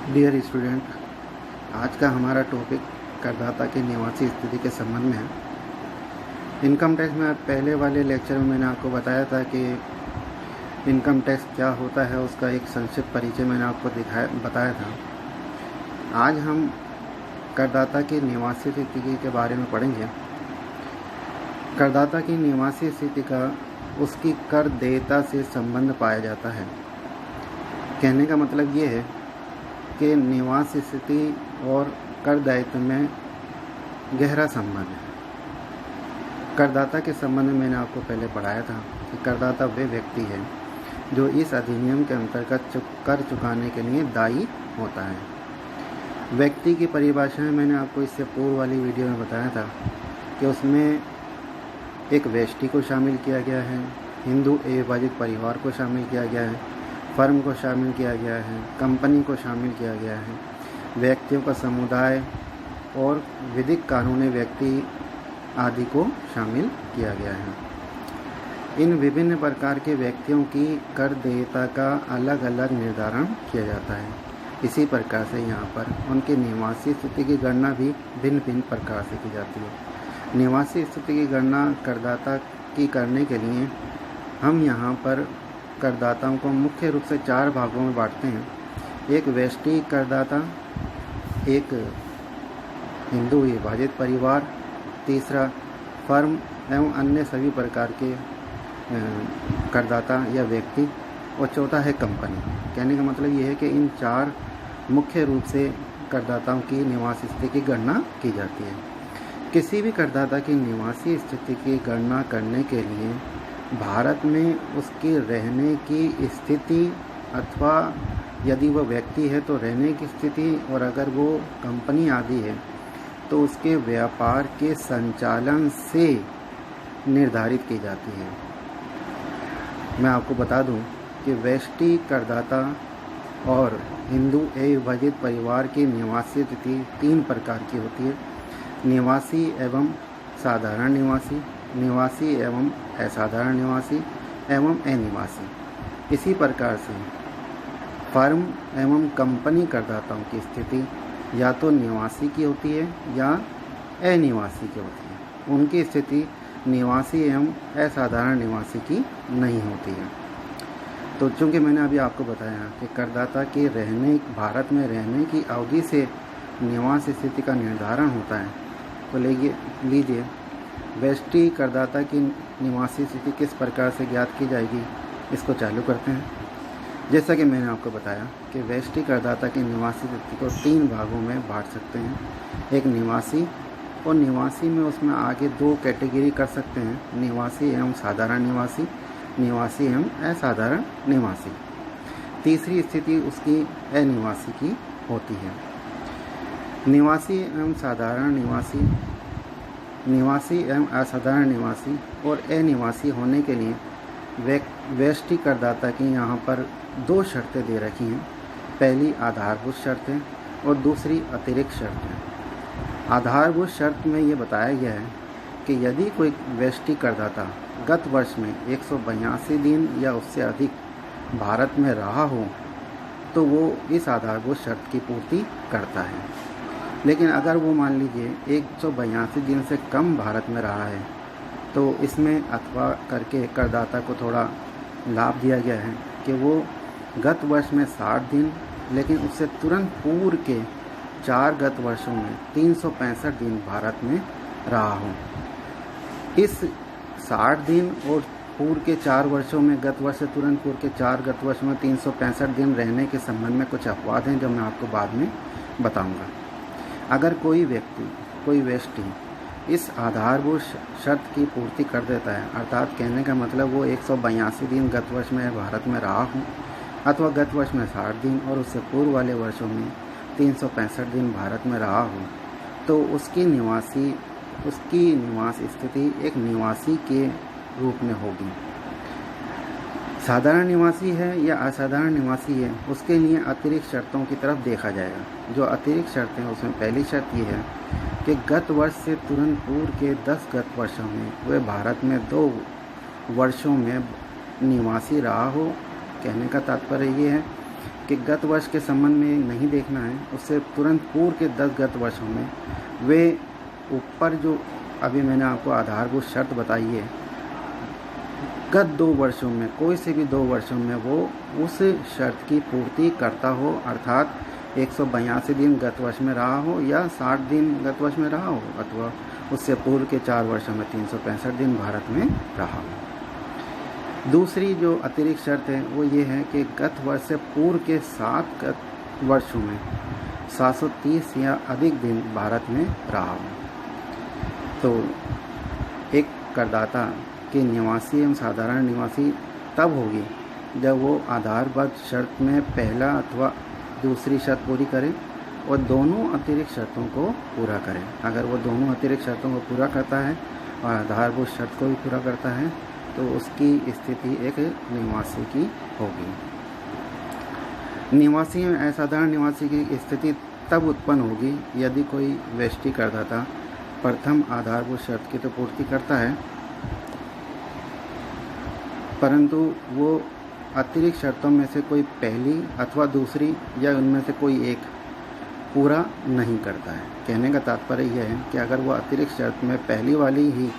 Dear student, आज का हमारा टॉपिक करदाता की निवासी स्थिति के संबंध में है। इनकम टैक्स में पहले वाले लेक्चर में मैंने आपको बताया था कि इनकम टैक्स क्या होता है, उसका एक संक्षिप्त परिचय मैंने आपको बताया था। आज हम करदाता की निवासी स्थिति के बारे में पढ़ेंगे। करदाता की निवासी स्थिति का उसकी कर देयता से संबंध पाया जाता है। कहने का मतलब ये है कि निवास स्थिति और कर दायित्व में गहरा संबंध है। करदाता के संबंध में मैंने आपको पहले पढ़ाया था कि करदाता वे व्यक्ति है जो इस अधिनियम के अंतर्गत कर चुकाने के लिए दायी होता है। व्यक्ति की परिभाषा में मैंने आपको इससे पूर्व वाली वीडियो में बताया था कि उसमें एक व्यष्टि को शामिल किया गया है, हिंदू अविभाजित परिवार को शामिल किया गया है, फर्म को शामिल किया गया है, कंपनी को शामिल किया गया है, व्यक्तियों का समुदाय और विधिक कानूनी व्यक्ति आदि को शामिल किया गया है। इन विभिन्न प्रकार के व्यक्तियों की कर देयता का अलग अलग निर्धारण किया जाता है। इसी प्रकार से यहाँ पर उनकी निवासी स्थिति की गणना भी भिन्न भिन्न प्रकार से की जाती है। निवासी स्थिति की गणना करदाता की करने के लिए हम यहाँ पर करदाताओं को मुख्य रूप से 4 भागों में बांटते हैं। एक व्यष्टि करदाता, एक हिंदू विभाजित परिवार, तीसरा फर्म एवं अन्य सभी प्रकार के करदाता या व्यक्ति, और चौथा है कंपनी। कहने का मतलब ये है कि इन 4 मुख्य रूप से करदाताओं की निवास स्थिति की गणना की जाती है। किसी भी करदाता की निवासी स्थिति की गणना करने के लिए भारत में उसकी रहने की स्थिति अथवा यदि वह व्यक्ति है तो रहने की स्थिति, और अगर वो कंपनी आदि है तो उसके व्यापार के संचालन से निर्धारित की जाती है। मैं आपको बता दूं कि व्यष्टि करदाता और हिंदू अविभाजित परिवार की निवासी स्थिति 3 प्रकार की होती है: निवासी एवं साधारण निवासी, निवासी एवं असाधारण निवासी एवं अनिवासी। इसी प्रकार से फर्म एवं कंपनी करदाताओं की स्थिति या तो निवासी की होती है या अनिवासी की होती है। उनकी स्थिति निवासी एवं असाधारण निवासी की नहीं होती है। तो चूँकि मैंने अभी आपको बताया कि करदाता की भारत में रहने की अवधि से निवास स्थिति का निर्धारण होता है, तो लीजिए व्यष्टि करदाता की निवासी स्थिति किस प्रकार से ज्ञात की जाएगी, इसको चालू करते हैं। जैसा कि मैंने आपको बताया कि व्यष्टि करदाता की निवासी स्थिति को 3 भागों में बांट सकते हैं। एक निवासी, और निवासी में उसमें आगे 2 कैटेगरी कर सकते हैं: निवासी एवं साधारण निवासी, निवासी एवं असाधारण निवासी। तीसरी स्थिति उसकी अनिवासी की होती है। निवासी एवं साधारण निवासी, निवासी एवं असाधारण निवासी और अनिवासी होने के लिए व्यष्टि करदाता की यहाँ पर 2 शर्तें दे रखी हैं। पहली आधारभूत शर्त है और दूसरी अतिरिक्त शर्त है। आधारभूत शर्त में ये बताया गया है कि यदि कोई व्यष्टि करदाता गत वर्ष में 182 दिन या उससे अधिक भारत में रहा हो तो वो इस आधारभूत शर्त की पूर्ति करता है। लेकिन अगर वो मान लीजिए 182 दिन से कम भारत में रहा है तो इसमें अथवा करके करदाता को थोड़ा लाभ दिया गया है कि वो गत वर्ष में 60 दिन, लेकिन उससे तुरंत पूर्व के 4 गत वर्षों में 365 दिन भारत में रहा हो। इस 60 दिन और पूर्व के 4 वर्षों में, गत वर्ष से तुरंत पूर्व के 4 गत वर्ष में 365 दिन रहने के संबंध में कुछ अपवाद हैं जो मैं आपको बाद में बताऊंगा। अगर कोई व्यक्ति, कोई व्यष्टि इस आधारभूत शर्त की पूर्ति कर देता है, अर्थात कहने का मतलब वो 182 दिन गत वर्ष में भारत में रहा हो अथवा गत वर्ष में 60 दिन और उससे पूर्व वाले वर्षों में 365 दिन भारत में रहा हो, तो उसकी निवास स्थिति एक निवासी के रूप में होगी। साधारण निवासी है या असाधारण निवासी है, उसके लिए अतिरिक्त शर्तों की तरफ देखा जाएगा। जो अतिरिक्त शर्तें हैं उसमें पहली शर्त ये है कि गत वर्ष से तुरंत पूर्व के 10 गत वर्षों में वह भारत में 2 वर्षों में निवासी रहा हो। कहने का तात्पर्य ये है कि गत वर्ष के संबंध में नहीं देखना है, उससे तुरंत पूर्व के 10 गत वर्षों में वे ऊपर जो अभी मैंने आपको आधारभूत शर्त बताई है, गत 2 वर्षों में कोई से भी 2 वर्षों में वो उस शर्त की पूर्ति करता हो, अर्थात 182 दिन गत वर्ष में रहा हो या 60 दिन गत वर्ष में रहा हो, अथवा उससे पूर्व के 4 वर्षों में 365 दिन भारत में रहा हो। दूसरी जो अतिरिक्त शर्त है वो ये है कि गत वर्ष से पूर्व के 7 गत वर्षों में 730 या अधिक दिन भारत में रहा हो। तो एक करदाता के निवासी एवं साधारण निवासी तब होगी जब वो आधारभूत शर्त में पहला अथवा दूसरी शर्त पूरी करे और दोनों अतिरिक्त शर्तों को पूरा करे। अगर वो दोनों अतिरिक्त शर्तों को पूरा करता है और आधारभूत शर्त को भी पूरा करता है तो उसकी स्थिति एक निवासी की होगी। निवासी में असाधारण निवासी की स्थिति तब उत्पन्न होगी यदि कोई व्यष्टि करदाता प्रथम आधारभूत शर्त की तो पूर्ति करता है, परंतु वो अतिरिक्त शर्तों में से कोई पहली अथवा दूसरी या उनमें से कोई एक पूरा नहीं करता है। कहने का तात्पर्य यह है कि अगर वो अतिरिक्त शर्त में पहली वाली ही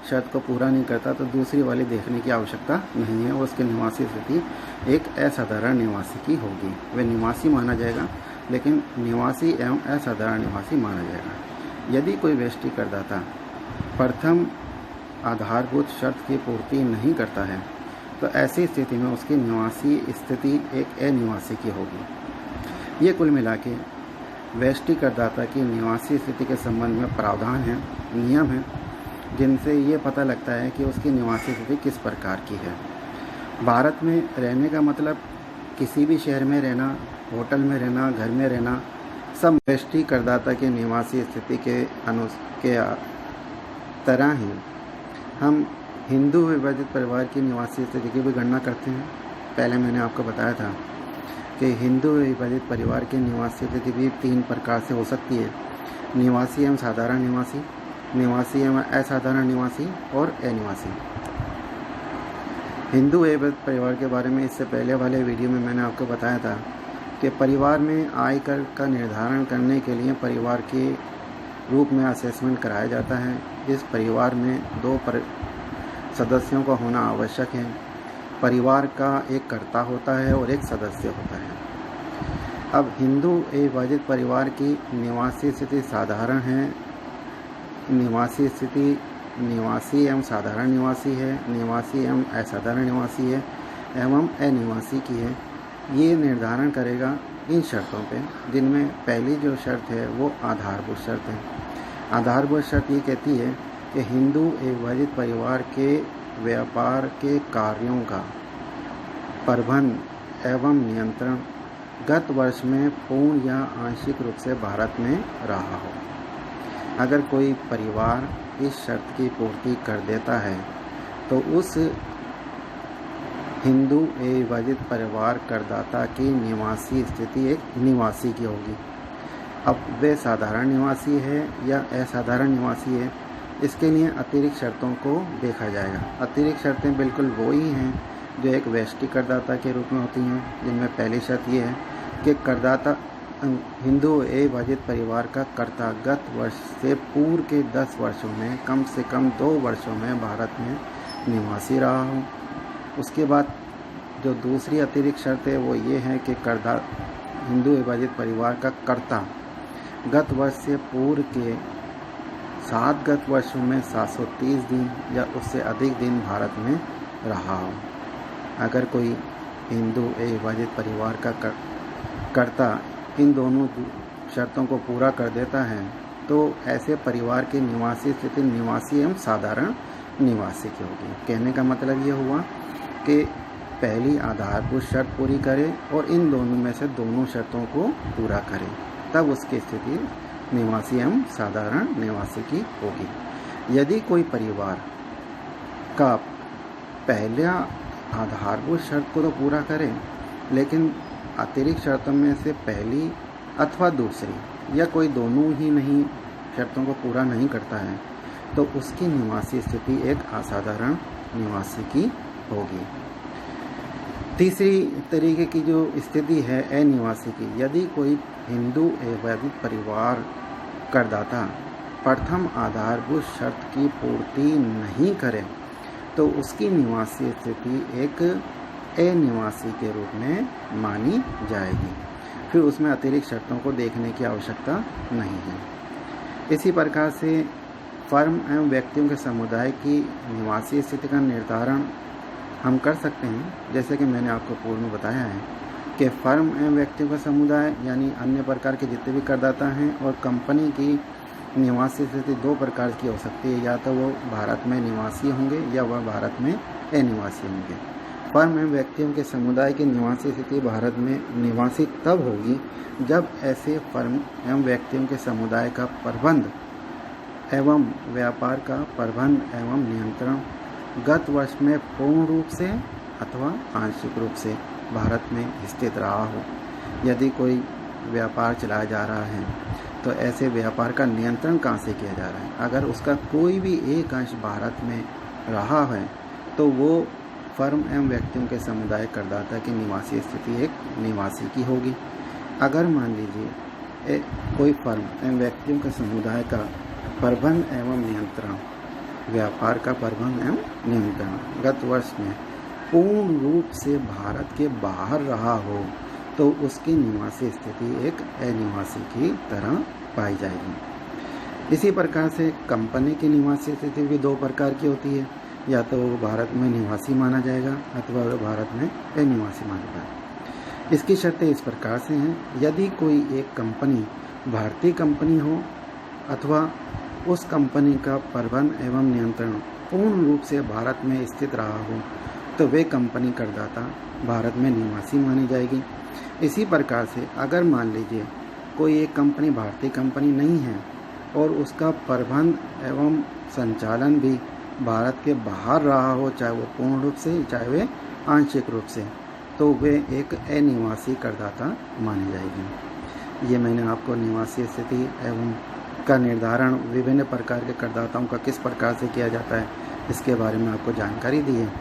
शर्त को पूरा नहीं करता तो दूसरी वाली देखने की आवश्यकता नहीं है और उसकी निवासी स्थिति एक असाधारण निवासी की होगी। वह निवासी माना जाएगा, लेकिन निवासी एवं असाधारण निवासी माना जाएगा। यदि कोई व्यष्टि करदाता प्रथम आधारभूत शर्त की पूर्ति नहीं करता है तो ऐसी स्थिति में उसकी निवासी स्थिति एक अनिवासी की होगी। ये कुल मिला के व्यष्टि करदाता की निवासी स्थिति के संबंध में प्रावधान है, नियम है, जिनसे ये पता लगता है कि उसकी निवासी स्थिति किस प्रकार की है। भारत में रहने का मतलब किसी भी शहर में रहना, होटल में रहना, घर में रहना, सब व्यष्टि करदाता की निवासी स्थिति के तरह ही हम हिंदू विभाजित परिवार की निवासी स्थिति की भी गणना करते हैं। पहले मैंने आपको बताया था कि हिंदू विभाजित परिवार की निवासी स्थिति भी 3 प्रकार से हो सकती है: निवासी एवं साधारण निवासी, निवासी एवं असाधारण निवासी और अनिवासी। हिंदू विभाजित परिवार के बारे में इससे पहले वाले वीडियो में मैंने आपको बताया था कि परिवार में आयकर का निर्धारण करने के लिए परिवार के रूप में असेसमेंट कराया जाता है। इस परिवार में 2 सदस्यों का होना आवश्यक है। परिवार का एक कर्ता होता है और एक सदस्य होता है। अब हिंदू विभाजित परिवार की निवासी स्थिति साधारण है, निवासी स्थिति निवासी एवं साधारण निवासी है, निवासी एवं असाधारण निवासी है एवं अनिवासी की है। ये निर्धारण करेगा इन शर्तों पे, जिनमें पहली जो शर्त है वो आधारभूत शर्त है। आधारभूत शर्त ये कहती है कि हिंदू विभाजित परिवार के व्यापार के कार्यों का प्रबंधन एवं नियंत्रण गत वर्ष में पूर्ण या आंशिक रूप से भारत में रहा हो। अगर कोई परिवार इस शर्त की पूर्ति कर देता है तो उस हिंदू विभाजित परिवार करदाता की निवासी स्थिति एक निवासी की होगी। अब वे साधारण निवासी है या असाधारण निवासी है, इसके लिए अतिरिक्त शर्तों को देखा जाएगा। अतिरिक्त शर्तें बिल्कुल वो ही हैं जो एक व्यष्टि करदाता के रूप में होती हैं, जिनमें पहली शर्त ये है कि करदाता हिंदू विभाजित परिवार का कर्ता गत वर्ष से पूर्व के 10 वर्षों में कम से कम 2 वर्षों में भारत में निवासी रहा हो। उसके बाद जो दूसरी अतिरिक्त शर्त है वो ये है कि हिंदू विभाजित परिवार का कर्ता गत वर्ष से पूर्व के 7 गत वर्षों में 730 दिन या उससे अधिक दिन भारत में रहा हो। अगर कोई हिंदू विभाजित परिवार का कर्ता इन दोनों शर्तों को पूरा कर देता है तो ऐसे परिवार की निवासी स्थिति निवासी एवं साधारण निवासी की होगी। कहने का मतलब ये हुआ कि पहली आधारभूत शर्त पूरी करे और इन दोनों में से दोनों शर्तों को पूरा करे, तब उसकी स्थिति निवासी एवं साधारण निवासी की होगी। यदि कोई परिवार का पहला आधारभूत शर्त को तो पूरा करे, लेकिन अतिरिक्त शर्तों में से पहली अथवा दूसरी या कोई दोनों ही नहीं शर्तों को पूरा नहीं करता है, तो उसकी निवासी स्थिति एक असाधारण निवासी की होगी। तीसरी तरीके की जो स्थिति है अनिवासी की, यदि कोई हिंदू एवं परिवार करदाता प्रथम आधारभूत शर्त की पूर्ति नहीं करे तो उसकी निवासी स्थिति एक अनिवासी के रूप में मानी जाएगी। फिर उसमें अतिरिक्त शर्तों को देखने की आवश्यकता नहीं है। इसी प्रकार से फर्म एवं व्यक्तियों के समुदाय की निवासी स्थिति का निर्धारण हम कर सकते हैं। जैसे कि मैंने आपको पूर्व में बताया है कि फर्म एवं व्यक्तियों का समुदाय यानी अन्य प्रकार के जितने भी करदाता हैं और कंपनी की निवासी स्थिति दो प्रकार की हो सकती है, या तो वो भारत में निवासी होंगे या वह भारत में अनिवासी होंगे। फर्म एवं व्यक्तियों के समुदाय की निवासी स्थिति भारत में निवासी तब होगी जब ऐसे फर्म एवं व्यक्तियों के समुदाय का प्रबंध एवं व्यापार का प्रबंध एवं नियंत्रण गत वर्ष में पूर्ण रूप से अथवा आंशिक रूप से भारत में स्थित रहा हो। यदि कोई व्यापार चलाया जा रहा है तो ऐसे व्यापार का नियंत्रण कहाँ से किया जा रहा है? अगर उसका कोई भी एक अंश भारत में रहा है तो वो फर्म एवं व्यक्तियों के समुदाय करदाता की निवासी स्थिति एक निवासी की होगी। अगर मान लीजिए कोई फर्म एवं व्यक्तियों के समुदाय का प्रबंध एवं नियंत्रण व्यापार का प्रबंध एवं नियंत्रण गत वर्ष में पूर्ण रूप से भारत के बाहर रहा हो तो उसकी निवासी स्थिति एक अनिवासी की तरह पाई जाएगी। इसी प्रकार से कंपनी की निवासी स्थिति भी दो प्रकार की होती है, या तो वो भारत में निवासी माना जाएगा अथवा वो भारत में अनिवासी माना जाएगा। इसकी शर्तें इस प्रकार से हैं, यदि कोई एक कंपनी भारतीय कंपनी हो अथवा उस कंपनी का प्रबंध एवं नियंत्रण पूर्ण रूप से भारत में स्थित रहा हो तो वे कंपनी करदाता भारत में निवासी मानी जाएगी। इसी प्रकार से अगर मान लीजिए कोई एक कंपनी भारतीय कंपनी नहीं है और उसका प्रबंध एवं संचालन भी भारत के बाहर रहा हो, चाहे वो पूर्ण रूप से चाहे वे आंशिक रूप से, तो वे एक अनिवासी करदाता मानी जाएगी। ये मैंने आपको निवासी स्थिति एवं का निर्धारण विभिन्न प्रकार के करदाताओं का किस प्रकार से किया जाता है इसके बारे में आपको जानकारी दी है।